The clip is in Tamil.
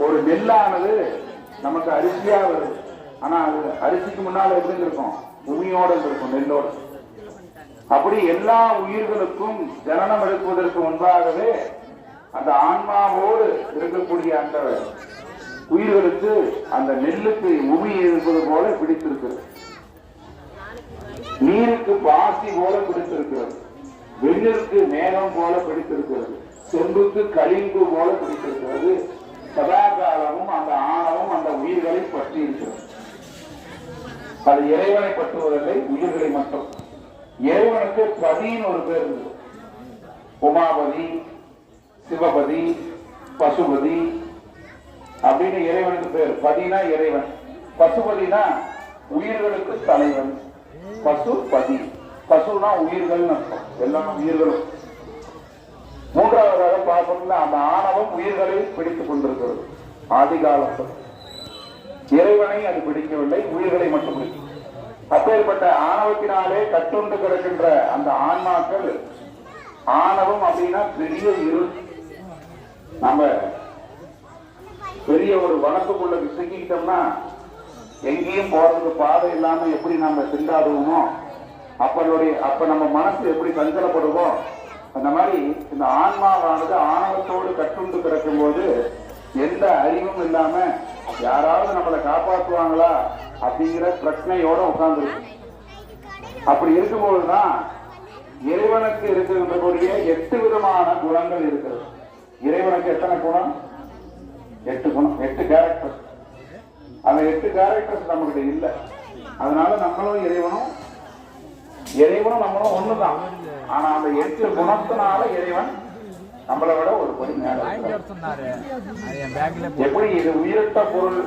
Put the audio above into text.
ஒரு நெல்லானது நமக்கு அரிசியா வருது. ஆனா அது அரிசிக்கு முன்னால எப்படி இருக்கும்? பூமியோட இருக்கும், நெல்லோட. அப்படி எல்லா உயிர்களுக்கும் ஜனனம் எடுப்பதற்கு முன்பாகவே அந்த ஆன்மாவோடு இருக்கக்கூடிய அந்த உயிர்களுக்கு அந்த நெல்லுக்கு உமி இருப்பது போல பிடித்திருக்கிறது. நீருக்கு பாசி போல பிடித்திருக்கிறது. வெண்ணிற்கு மேகம் போல பிடித்திருக்கிறது. செம்புக்கு களிம்பு போல பிடித்திருக்கிறது. சதாகாலமும் அந்த ஆணவம் அந்த உயிர்களை பற்றி இருக்கிறது. அது இறைவனை பற்றுவதில்லை, உயிர்களை மட்டும். இறைவனுக்கு பதின்னு ஒரு பேர் இருக்கு. உமாபதி, சிவபதி, பசுபதி அப்படின்னு இறைவனுக்கு பேர். பதினா இறைவன், பசுபதினா உயிர்களுக்கு தலைவன். பசுபதி, பசுனா உயிர்கள் அர்த்தம், எல்லாம் உயிர்களும். மூன்றாவதாக பார்க்கணும்னா அந்த ஆணவம் உயிர்களை பிடித்துக் கொண்டிருக்கிறது. ஆதி காலத்தில் இறைவனை அது பிடிக்கவில்லை, உயிர்களை மட்டும் பிடிக்கும். அப்பேற்பட்ட ஆணவத்தினாலே கட்டுண்டு கிடக்கின்ற அந்த ஆன்மாக்கள், ஆணவம் அப்படின்னா பெரிய இருள். நம்ம பெரிய ஒரு வனத்துக்குள்ள சிக்கிக்கிட்டோம்னா எங்கேயும் போறதுக்கு பாதை இல்லாம எப்படி நம்ம திண்டாடுவோமோ, அப்ப நம்ம மனசு எப்படி சஞ்சலப்படுவோம், அந்த மாதிரி இந்த ஆன்மாவானது ஆணவத்தோடு கட்டுண்டு கிடக்கும் போது எந்த அறிவும் இல்லாம யாராவது நம்மளை காப்பாற்றுவாங்களா அப்படிங்கிற பிரச்சனையோட உட்கார்ந்துருக்கு. அப்படி இருக்கும்போதுதான் இறைவனுக்கு இருக்கக்கூடிய 8 விதமான குணங்கள் இருக்கிறது. இறைவனுக்கு எத்தனை குணம்? 8 குணம், 8 கேரக்டர்ஸ். அந்த 8 கேரக்டர்ஸ் நம்மகிட்ட இல்லை. அதனால நம்மளும் இறைவனும் நம்மளும் ஒண்ணுதான். ஆனா அந்த 8 குணத்தினால இறைவன் நம்மளை விட ஒரு படி மேல. எப்படி இது உயிரற்ற பொருள்